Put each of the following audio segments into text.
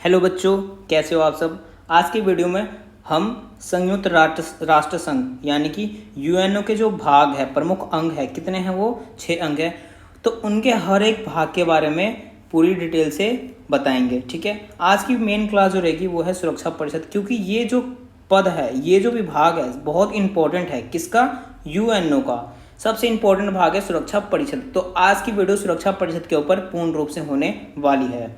Hello बच्चों, कैसे हो आप सब। आज की वीडियो में हम संयुक्त राष्ट्र संघ यानी कि यूएनओ के जो भाग है, प्रमुख अंग है, कितने हैं वो 6 अंग है। तो उनके हर एक भाग के बारे में पूरी डिटेल से बताएंगे। ठीक है, आज की मेन क्लास जो रहेगी वो है सुरक्षा परिषद, क्योंकि ये जो पद है, ये जो विभाग है बहुत इंपॉर्टेंट है। किसका? यूएनओ का सबसे इंपॉर्टेंट भाग है सुरक्षा परिषद। तो आज की वीडियो सुरक्षा परिषद के ऊपर पूर्ण रूप से होने वाली है।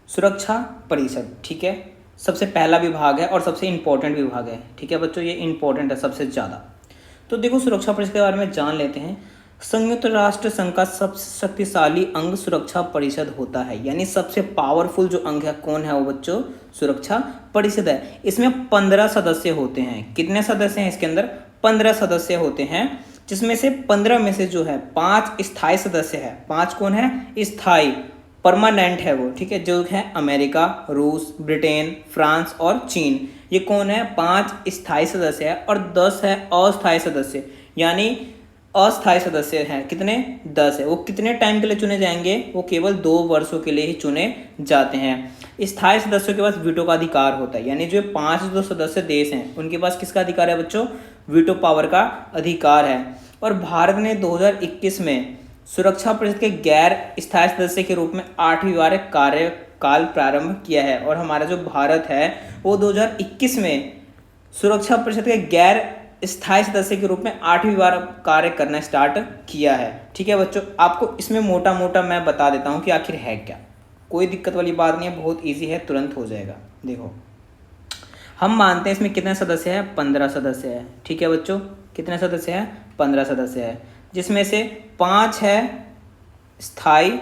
सुरक्षा परिषद, ठीक है, सबसे पहला विभाग है और सबसे इंपॉर्टेंट विभाग है। ठीक है बच्चों, ये इंपॉर्टेंट है सबसे ज़्यादा। तो देखो, सुरक्षा परिषद के बारे में जान लेते हैं। संयुक्त राष्ट्र संघ का सबसे शक्तिशाली अंग सुरक्षा परिषद होता है, यानी सबसे पावरफुल जो अंग है कौन है वो बच्चों? सुरक्षा परिषद है। इसमें 15 सदस्य होते हैं। कितने सदस्य हैं इसके अंदर? 15 सदस्य होते हैं, जिसमें से 15 में से जो है 5 स्थायी सदस्य है। 5 कौन है? स्थायी, परमानेंट है वो। ठीक है, जो है अमेरिका, रूस, ब्रिटेन, फ्रांस और चीन। ये कौन है? 5 स्थायी सदस्य है और 10 है अस्थायी सदस्य। यानी अस्थायी सदस्य हैं कितने? 10 है। वो कितने टाइम के लिए चुने जाएंगे? वो केवल 2 वर्षों के लिए ही चुने जाते हैं। स्थायी सदस्यों के पास वीटो का अधिकार होता है, यानी जो 5 जो सदस्य देश हैं उनके पास किसका अधिकार है बच्चों? वीटो पावर का अधिकार है। और भारत ने 2021 में सुरक्षा परिषद के गैर स्थायी सदस्य के रूप में 8वीं बार कार्यकाल प्रारंभ किया है। और हमारा जो भारत है वो 2021 में सुरक्षा परिषद के गैर स्थायी सदस्य के रूप में 8वीं बार कार्य करना स्टार्ट किया है। ठीक है बच्चों, आपको इसमें मोटा मोटा मैं बता देता हूँ कि आखिर है क्या। कोई दिक्कत वाली बात नहीं है, बहुत ईजी है, तुरंत हो जाएगा। देखो, हम मानते हैं इसमें कितने सदस्य हैं? 15 सदस्य है। ठीक है बच्चों, कितने सदस्य हैं? 15 सदस्य है, जिसमें से 5 है स्थायी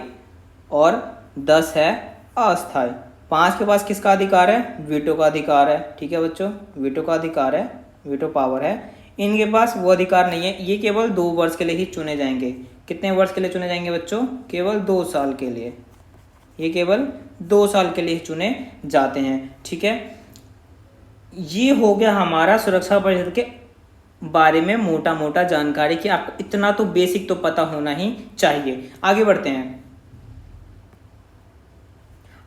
और 10 है अस्थायी। 5 के पास किसका अधिकार है? वीटो का अधिकार है। ठीक है बच्चों, वीटो का अधिकार है, वीटो पावर है। इनके पास वो अधिकार नहीं है। ये केवल 2 वर्ष के लिए ही चुने जाएंगे। कितने वर्ष के लिए चुने जाएंगे बच्चों? केवल 2 साल के लिए। ये केवल 2 साल के लिए चुने जाते हैं। ठीक है, ये हो गया हमारा सुरक्षा परिषद के बारे में मोटा मोटा जानकारी कि आपको इतना तो बेसिक तो पता होना ही चाहिए। आगे बढ़ते हैं।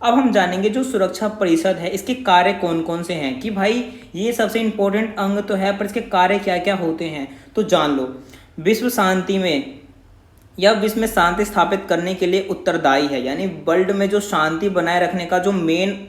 अब हम जानेंगे जो सुरक्षा परिषद है इसके कार्य कौन कौन से हैं। कि भाई ये सबसे इंपॉर्टेंट अंग तो है, पर इसके कार्य क्या क्या होते हैं तो जान लो। विश्व शांति में या विश्व में शांति स्थापित करने के लिए उत्तरदायी है, यानी वर्ल्ड में जो शांति बनाए रखने का जो मेन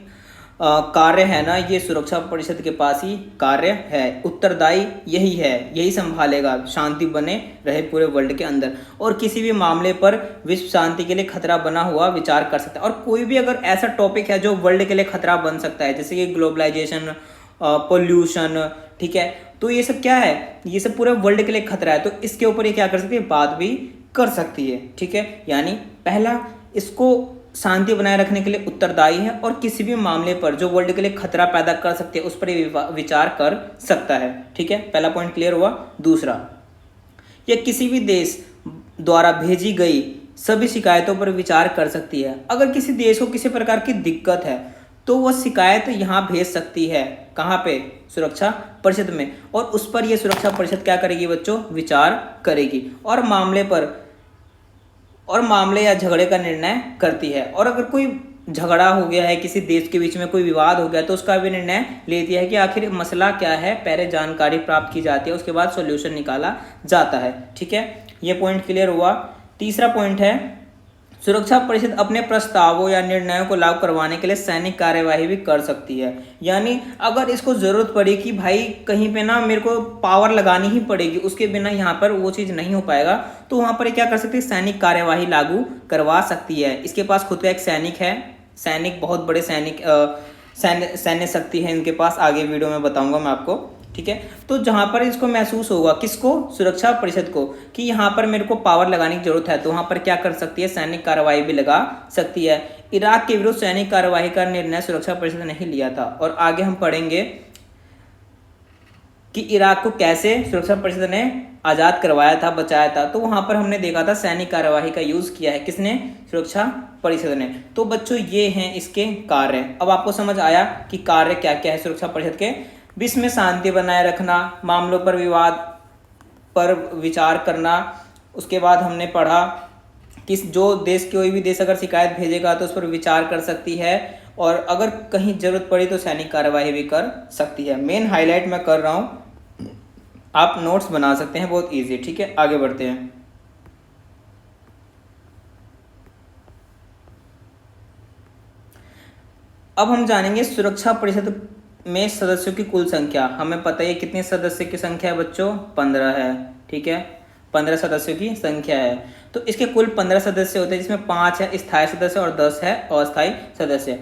कार्य है ना, ये सुरक्षा परिषद के पास ही कार्य है। उत्तरदायी यही है, यही संभालेगा शांति बने रहे पूरे वर्ल्ड के अंदर। और किसी भी मामले पर विश्व शांति के लिए खतरा बना हुआ विचार कर सकता है। और कोई भी अगर ऐसा टॉपिक है जो वर्ल्ड के लिए खतरा बन सकता है, जैसे कि ग्लोबलाइजेशन, पोल्यूशन, ठीक है, तो ये सब क्या है? ये सब पूरे वर्ल्ड के लिए खतरा है। तो इसके ऊपर ये क्या कर सकती है? बात भी कर सकती है। ठीक है, यानी पहला, इसको शांति बनाए रखने के लिए उत्तरदायी है और किसी भी मामले पर जो वर्ल्ड के लिए खतरा पैदा कर सकते हैं उस पर विचार कर सकता है। ठीक है, पहला पॉइंट क्लियर हुआ। दूसरा, यह किसी भी देश द्वारा भेजी गई सभी शिकायतों पर विचार कर सकती है। अगर किसी देश को किसी प्रकार की दिक्कत है तो वह शिकायत यहाँ भेज सकती है। कहाँ पे? सुरक्षा परिषद में। और उस पर यह सुरक्षा परिषद क्या करेगी बच्चों? विचार करेगी और मामले या झगड़े का निर्णय करती है। और अगर कोई झगड़ा हो गया है, किसी देश के बीच में कोई विवाद हो गया, तो उसका भी निर्णय लेती है कि आखिर मसला क्या है। पहले जानकारी प्राप्त की जाती है, उसके बाद सॉल्यूशन निकाला जाता है। ठीक है, ये पॉइंट क्लियर हुआ। तीसरा पॉइंट है, सुरक्षा परिषद अपने प्रस्तावों या निर्णयों को लागू करवाने के लिए सैनिक कार्यवाही भी कर सकती है। यानी अगर इसको जरूरत पड़ी कि भाई कहीं पे ना मेरे को पावर लगानी ही पड़ेगी, उसके बिना यहाँ पर वो चीज़ नहीं हो पाएगा, तो वहाँ पर क्या कर सकती है? सैनिक कार्यवाही लागू करवा सकती है। इसके पास खुद का एक सैनिक है, सैनिक बहुत बड़े सैन्य शक्ति है इनके पास। आगे वीडियो में बताऊंगा मैं आपको। ठीक है, तो जहां पर इसको महसूस होगा, किसको? सुरक्षा परिषद को, कि यहाँ पर मेरे को पावर लगाने की जरूरत है, तो वहां पर क्या कर सकती है? सैनिक कार्रवाई भी लगा सकती है। इराक के विरुद्ध सैनिक कार्रवाई का निर्णय सुरक्षा परिषद ने नहीं लिया था। और आगे हम पढ़ेंगे कि इराक को कैसे सुरक्षा परिषद ने आज़ाद करवाया था, बचाया था। तो वहां पर हमने देखा था सैनिक कार्यवाही का यूज किया है। किसने? सुरक्षा परिषद ने। तो बच्चों ये हैं इसके कार्य। अब आपको समझ आया कि कार्य क्या क्या है सुरक्षा परिषद के। विश्व में शांति बनाए रखना, मामलों पर विवाद पर विचार करना। उसके बाद हमने पढ़ा जो देश कोई भी देश अगर शिकायत भेजेगा तो उस पर विचार कर सकती है, और अगर कहीं जरूरत पड़ी तो सैनिक कार्यवाही भी कर सकती है। मेन हाईलाइट मैं कर रहा हूँ, आप नोट्स बना सकते हैं, बहुत ईजी। ठीक है, आगे बढ़ते हैं। अब हम जानेंगे सुरक्षा परिषद में सदस्यों की कुल संख्या। हमें पता है कितने सदस्य की संख्या है बच्चों, 15 है। ठीक है, 15 सदस्यों की संख्या है। तो इसके कुल 15 सदस्य होते हैं, जिसमें 5 है स्थायी सदस्य और 10 है अस्थायी सदस्य।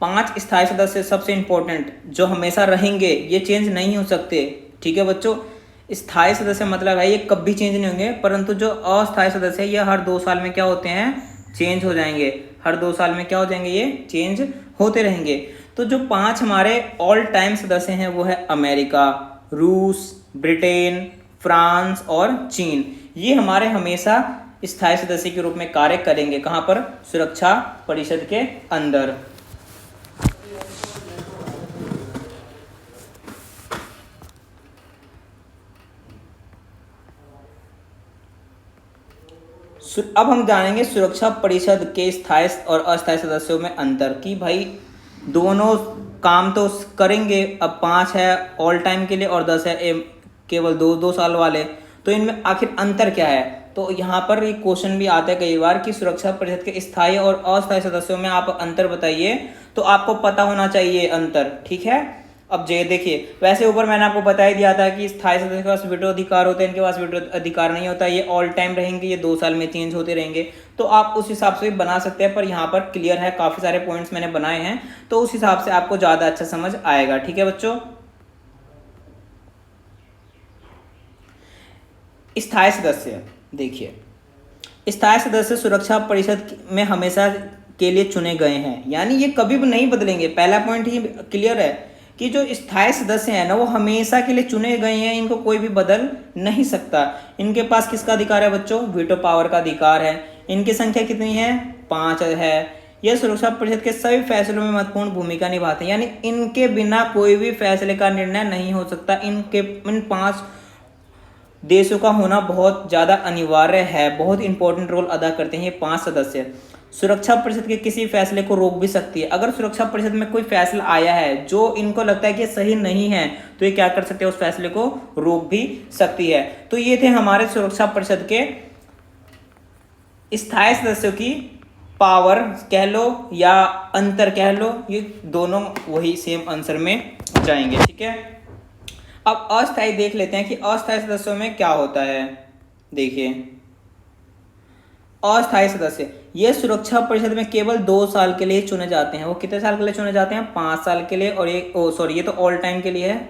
5 स्थायी सदस्य सबसे इंपॉर्टेंट, जो हमेशा रहेंगे, ये चेंज नहीं हो सकते। ठीक है बच्चों, स्थायी सदस्य मतलब है ये कभी चेंज नहीं होंगे, परंतु जो अस्थायी सदस्य है ये हर 2 साल में क्या होते हैं, चेंज हो जाएंगे। हर 2 साल में क्या हो जाएंगे, ये चेंज होते रहेंगे। तो जो 5 हमारे ऑल टाइम सदस्य हैं वो है अमेरिका, रूस, ब्रिटेन, फ्रांस और चीन। ये हमारे हमेशा स्थायी सदस्य के रूप में कार्य करेंगे। कहां पर, सुरक्षा परिषद के अंदर। अब हम जानेंगे सुरक्षा परिषद के स्थायी और अस्थायी सदस्यों में अंतर, कि भाई दोनों काम तो करेंगे। अब 5 है ऑल टाइम के लिए और 10 है केवल 2 साल वाले, तो इनमें आखिर अंतर क्या है। तो यहाँ पर एक क्वेश्चन भी आता है कई बार कि सुरक्षा परिषद के स्थायी और अस्थायी सदस्यों में आप अंतर बताइए, तो आपको पता होना चाहिए अंतर। ठीक है, अब जे देखिए, वैसे ऊपर मैंने आपको बता ही दिया था कि स्थायी सदस्य के पास वीटो अधिकार होते हैं, इनके पास वीटो अधिकार नहीं होता, ये ऑल टाइम रहेंगे, ये 2 साल में चेंज होते रहेंगे। तो आप उस हिसाब से भी बना सकते हैं, पर यहाँ पर क्लियर है, काफी सारे पॉइंट्स मैंने बनाए हैं, तो उस हिसाब से आपको ज्यादा अच्छा समझ आएगा। ठीक है बच्चों, स्थायी सदस्य देखिए, स्थायी सदस्य सुरक्षा परिषद में हमेशा के लिए चुने गए हैं, यानी ये कभी भी नहीं बदलेंगे। पहला पॉइंट ही क्लियर है कि जो स्थायी सदस्य हैं ना वो हमेशा के लिए चुने गए हैं, इनको कोई भी बदल नहीं सकता। इनके पास किसका अधिकार है बच्चों, वीटो पावर का अधिकार है। इनकी संख्या कितनी है, 5 है। यह सुरक्षा परिषद के सभी फैसलों में महत्वपूर्ण भूमिका निभाते हैं, यानी इनके बिना कोई भी फैसले का निर्णय नहीं हो सकता। इन 5 देशों का होना बहुत ज्यादा अनिवार्य है, बहुत इंपॉर्टेंट रोल अदा करते हैं ये 5 सदस्य। सुरक्षा परिषद के किसी फैसले को रोक भी सकती है। अगर सुरक्षा परिषद में कोई फैसला आया है जो इनको लगता है कि सही नहीं है, तो ये क्या कर सकते हैं, उस फैसले को रोक भी सकती है। तो ये थे हमारे सुरक्षा परिषद के स्थायी सदस्यों की पावर कह लो या अंतर कह लो, ये दोनों वही सेम आंसर में जाएंगे। ठीक है, अब अस्थायी देख लेते हैं कि अस्थायी सदस्यों में क्या होता है। देखिए, अस्थायी सदस्य ये सुरक्षा परिषद में केवल 2 साल के लिए चुने जाते हैं। वो कितने साल के लिए चुने जाते हैं, 5 साल के लिए, और ये तो ऑल टाइम के लिए है,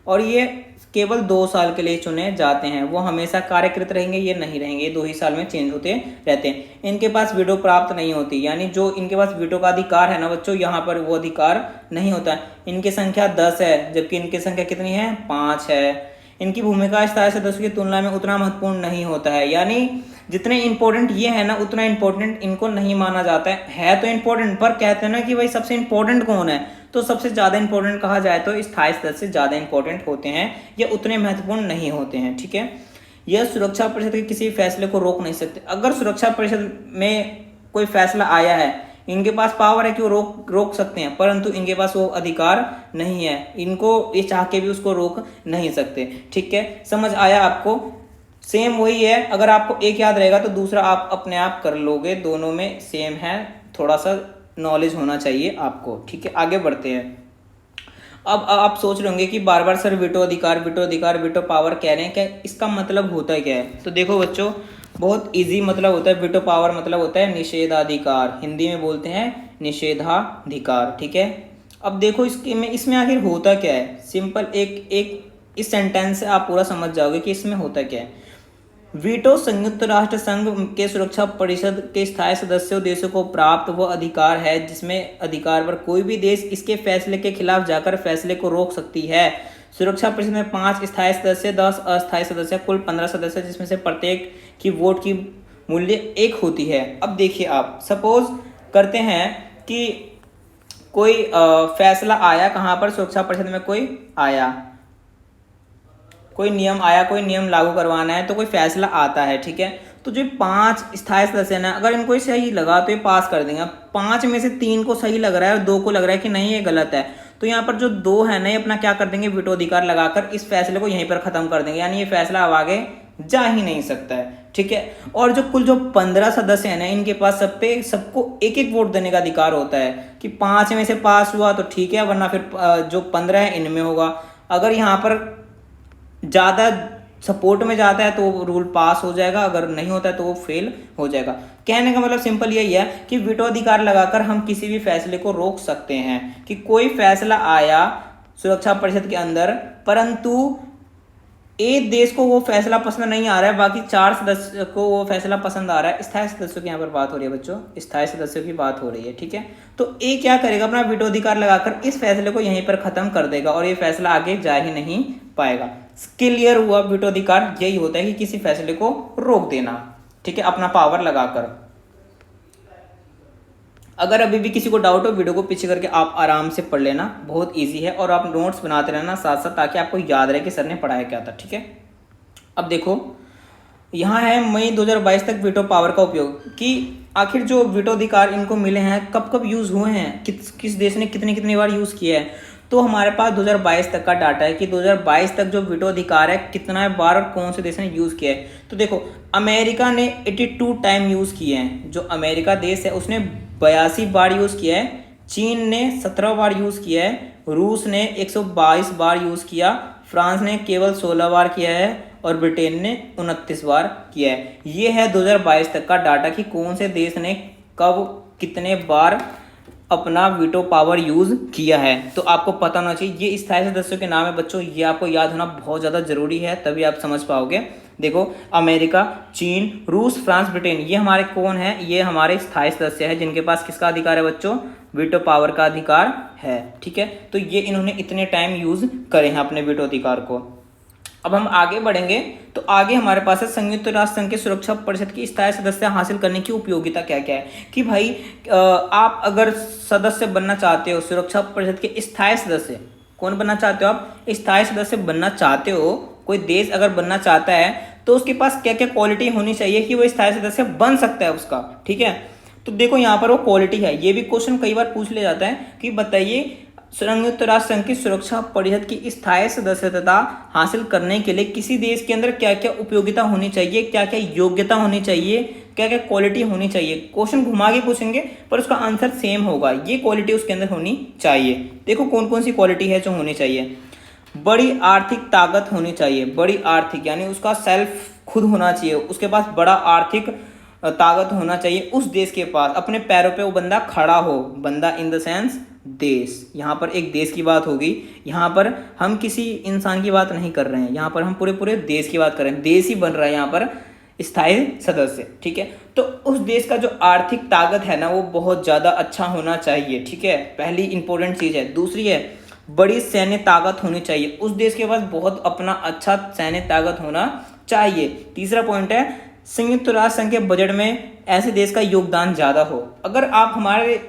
और ये केवल 2 साल के लिए चुने जाते हैं। वो हमेशा कार्यरत रहेंगे, ये नहीं रहेंगे, ये 2 ही साल में चेंज होते रहते हैं। इनके पास वीटो प्राप्त नहीं होती, यानी जो इनके पास वीटो का अधिकार है ना बच्चों, यहाँ पर वो अधिकार नहीं होता। इनकी संख्या 10 है, जबकि इनकी संख्या कितनी है, 5 है। इनकी भूमिका स्थायी सदस्यों की तुलना में उतना महत्वपूर्ण नहीं होता है, यानी जितने इंपॉर्टेंट ये है ना उतना इंपॉर्टेंट इनको नहीं माना जाता है तो इंपॉर्टेंट, पर कहते हैं ना कि भाई सबसे इंपॉर्टेंट कौन है, तो सबसे ज्यादा इंपॉर्टेंट कहा जाए तो स्थायी सदस्य ज्यादा इंपॉर्टेंट होते हैं, ये उतने महत्वपूर्ण नहीं होते हैं। ठीक है, यह सुरक्षा परिषद के किसी फैसले को रोक नहीं सकते। अगर सुरक्षा परिषद में कोई फैसला आया है, इनके पास पावर है कि वो रोक सकते हैं, परंतु इनके पास वो अधिकार नहीं है, इनको ये चाह के भी उसको रोक नहीं सकते। ठीक है, समझ आया आपको। सेम वही है, अगर आपको एक याद रहेगा तो दूसरा आप अपने आप कर लोगे, दोनों में सेम है, थोड़ा सा नॉलेज होना चाहिए आपको। ठीक है, आगे बढ़ते हैं। अब आप सोच रहे होंगे कि बार बार सर वीटो अधिकार वीटो पावर कह रहे हैं, क्या इसका मतलब होता है क्या है। तो देखो बच्चों, बहुत इजी मतलब होता है। वीटो पावर मतलब होता है निषेधाधिकार, हिंदी में बोलते हैं निषेधाधिकार। ठीक है, अब देखो इसमें आखिर होता क्या है। सिंपल एक इस सेंटेंस से आप पूरा समझ जाओगे कि इसमें होता क्या है। वीटो संयुक्त राष्ट्र संघ के सुरक्षा परिषद के स्थायी सदस्यों देशों को प्राप्त वो अधिकार है जिसमें अधिकार पर कोई भी देश इसके फैसले के खिलाफ जाकर फैसले को रोक सकती है। सुरक्षा परिषद में 5 स्थायी सदस्य, 10 अस्थायी सदस्य, कुल 15 सदस्य, जिसमें से प्रत्येक की वोट की मूल्य 1 होती है। अब देखिए, आप सपोज करते हैं कि कोई फैसला आया, कहाँ पर, सुरक्षा परिषद में कोई नियम आया, कोई नियम लागू करवाना है, तो कोई फैसला आता है। ठीक है, तो जो 5 स्थायी सदस्य है ना, अगर इनको ही सही लगा तो ये पास कर देंगे। 5 में से 3 को सही लग रहा है और 2 को लग रहा है कि नहीं ये गलत है, तो यहाँ पर जो 2 है ना, ये अपना क्या कर देंगे, वीटो अधिकार लगाकर इस फैसले को यहीं पर खत्म कर देंगे, यानी ये फैसला अब आगे जा ही नहीं सकता है। ठीक है, और जो कुल जो 15 सदस्य हैं ना, इनके पास सबको एक एक वोट देने का अधिकार होता है कि 5 में से पास हुआ तो ठीक है, वरना फिर जो 15 है इनमें होगा। अगर यहाँ पर ज़्यादा सपोर्ट में जाता है तो रूल पास हो जाएगा, अगर नहीं होता है तो वो फेल हो जाएगा। कहने का मतलब सिंपल यही है कि वीटो अधिकार लगाकर हम किसी भी फैसले को रोक सकते हैं कि कोई फैसला आया सुरक्षा परिषद के अंदर, परंतु एक देश को वो फैसला पसंद नहीं आ रहा है, बाकी 4 सदस्य को वो फैसला पसंद आ रहा है। स्थायी सदस्यों की यहाँ पर बात हो रही है बच्चों, स्थायी सदस्यों की बात हो रही है। ठीक है, तो ए क्या करेगा, अपना वीटो अधिकार लगाकर इस फैसले को यहीं पर खत्म कर देगा और ये फैसला आगे जा ही नहीं पाएगा। क्लियर हुआ, वीटो अधिकार यही होता है कि किसी फैसले को रोक देना। ठीक है, अपना पावर लगाकर। अगर अभी भी किसी को डाउट हो, वीडियो को पीछे करके आप आराम से पढ़ लेना, बहुत इजी है, और आप नोट्स बनाते रहना साथ साथ, ताकि आपको याद रहे कि सर ने पढ़ाया क्या था। ठीक है, अब देखो यहाँ है मई 2022 तक वीटो पावर का उपयोग, कि आखिर जो वीटो अधिकार इनको मिले हैं कब कब यूज़ हुए हैं, किस देश ने कितनी बार यूज़ किया है। तो हमारे पास 2022 तक का डाटा है कि 2022 तक जो वीटो अधिकार है कितना बार और कौन से देश ने यूज़ किया है। तो देखो, अमेरिका ने 82 टाइम यूज़ किए हैं, जो अमेरिका देश है उसने 82 बार यूज़ किया है, चीन ने 17 बार यूज़ किया है, रूस ने 122 बार यूज़ किया, फ्रांस ने केवल 16 बार किया है और ब्रिटेन ने 29 बार किया है। ये है 2022 तक का डाटा कि कौन से देश ने कब कितने बार अपना वीटो पावर यूज़ किया है। तो आपको पता होना चाहिए, ये स्थायी सदस्यों के नाम है बच्चों, ये आपको याद होना बहुत ज़्यादा ज़रूरी है, तभी आप समझ पाओगे। देखो, अमेरिका, चीन, रूस, फ्रांस, ब्रिटेन, ये हमारे कौन है, ये हमारे स्थायी सदस्य हैं जिनके पास किसका अधिकार है बच्चों, वीटो पावर का अधिकार है। ठीक है, तो ये इन्होंने इतने टाइम यूज़ करे हैं अपने वीटो अधिकार को। अब हम आगे बढ़ेंगे तो आगे हमारे पास है संयुक्त राष्ट्र संघ के सुरक्षा परिषद की स्थायी सदस्य हासिल करने की उपयोगिता क्या क्या है। कि भाई आप अगर सदस्य बनना चाहते हो, सुरक्षा परिषद के स्थायी सदस्य कौन बनना चाहते हो, आप स्थायी सदस्य बनना चाहते हो, कोई देश अगर बनना चाहता है तो उसके पास क्या क्या क्वालिटी होनी चाहिए कि वो स्थायी सदस्य बन सकता है उसका। ठीक है, तो देखो यहाँ पर वो क्वालिटी है, ये भी क्वेश्चन कई बार पूछ लिया जाता है कि बताइए संयुक्त राष्ट्र संघ की सुरक्षा परिषद की स्थायी सदस्यता हासिल करने के लिए किसी देश के अंदर क्या क्या उपयोगिता होनी चाहिए, क्या क्या योग्यता होनी चाहिए, क्या क्या क्वालिटी होनी चाहिए। क्वेश्चन घुमा के पूछेंगे पर उसका आंसर सेम होगा, ये क्वालिटी उसके अंदर होनी चाहिए। देखो कौन कौन सी क्वालिटी है जो होनी चाहिए। बड़ी आर्थिक ताकत होनी चाहिए, बड़ी आर्थिक यानी उसका सेल्फ खुद होना चाहिए, उसके पास बड़ा आर्थिक ताकत होना चाहिए उस देश के पास, अपने पैरों पे वो बंदा खड़ा हो, बंदा इन द सेंस देश। यहाँ पर एक देश की बात होगी, यहाँ पर हम किसी इंसान की बात नहीं कर रहे हैं, यहाँ पर हम पूरे देश की बात कर रहे हैं, देश ही बन रहा है यहाँ पर स्थायी सदस्य। ठीक है, तो उस देश का जो आर्थिक ताकत है ना वो बहुत ज़्यादा अच्छा होना चाहिए। ठीक है, पहली इंपॉर्टेंट चीज़ है। दूसरी है बड़ी सैन्य ताकत होनी चाहिए, उस देश के पास बहुत अपना अच्छा सैन्य ताकत होना चाहिए। तीसरा पॉइंट है संयुक्त राष्ट्र संघ के बजट में ऐसे देश का योगदान ज़्यादा हो। अगर आप हमारे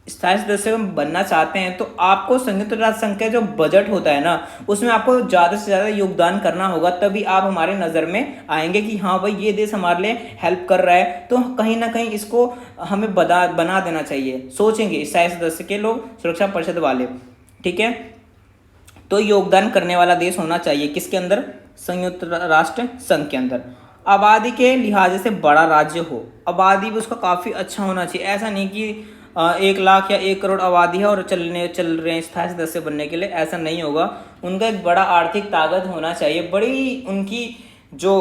स्थायी सदस्य बनना चाहते हैं तो आपको संयुक्त राष्ट्र संघ का जो बजट होता है ना उसमें आपको ज़्यादा से ज़्यादा योगदान करना होगा, तभी आप हमारे नज़र में आएंगे कि हाँ भाई ये देश हमारे लिए हेल्प कर रहा है, तो कहीं ना कहीं इसको हमें बना देना चाहिए, सोचेंगे स्थायी सदस्य के लोग, सुरक्षा परिषद वाले। ठीक है, तो योगदान करने वाला देश होना चाहिए किसके अंदर, संयुक्त राष्ट्र संघ के अंदर। आबादी के लिहाज से बड़ा राज्य हो, आबादी भी उसका काफ़ी अच्छा होना चाहिए, ऐसा नहीं कि 1 लाख या 1 करोड़ आबादी है और चल रहे हैं स्थायी सदस्य बनने के लिए, ऐसा नहीं होगा। उनका एक बड़ा आर्थिक ताकत होना चाहिए, बड़ी उनकी जो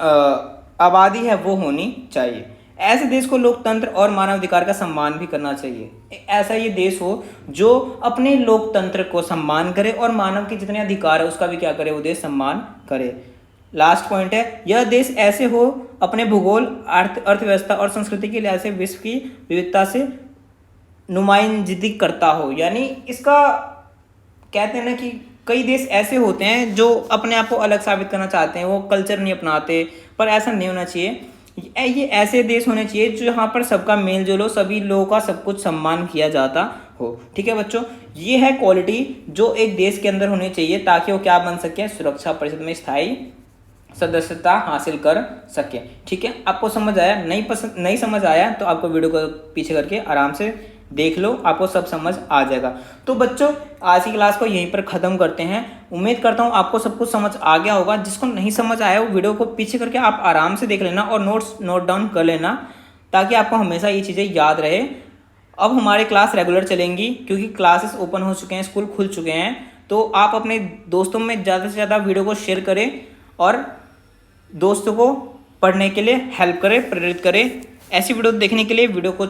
आबादी है वो होनी चाहिए। ऐसे देश को लोकतंत्र और मानवाधिकार का सम्मान भी करना चाहिए, ऐसा ये देश हो जो अपने लोकतंत्र को सम्मान करे और मानव के जितने अधिकार है उसका भी क्या करे, वो देश सम्मान करे। लास्ट पॉइंट है यह देश ऐसे हो अपने भूगोल, अर्थव्यवस्था और संस्कृति के लिहाज से विश्व की विविधता से नुमाइंदगी करता हो। यानी इसका कहते हैं ना कि कई देश ऐसे होते हैं जो अपने आप को अलग साबित करना चाहते हैं, वो कल्चर नहीं अपनाते, पर ऐसा नहीं होना चाहिए। ये ऐसे देश होने चाहिए जो यहाँ पर सबका मेल जोल हो, सभी लोगों का सब कुछ सम्मान किया जाता हो। ठीक है बच्चों, ये है क्वालिटी जो एक देश के अंदर होनी चाहिए ताकि वो क्या बन सके, सुरक्षा परिषद में स्थायी सदस्यता हासिल कर सके। ठीक है, आपको समझ आया? नहीं समझ आया तो आपको वीडियो को पीछे करके आराम से देख लो, आपको सब समझ आ जाएगा। तो बच्चों आज की क्लास को यहीं पर ख़त्म करते हैं। उम्मीद करता हूँ आपको सब कुछ समझ आ गया होगा। जिसको नहीं समझ आया वो वीडियो को पीछे करके आप आराम से देख लेना और नोट्स नोट डाउन कर लेना, ताकि आपको हमेशा ये चीज़ें याद रहे। अब हमारी क्लास रेगुलर चलेंगी क्योंकि क्लासेस ओपन हो चुके हैं, स्कूल खुल चुके हैं। तो आप अपने दोस्तों में ज़्यादा से ज़्यादा वीडियो को शेयर करें और दोस्तों को पढ़ने के लिए हेल्प करें, प्रेरित करें। ऐसी वीडियो देखने के लिए वीडियो को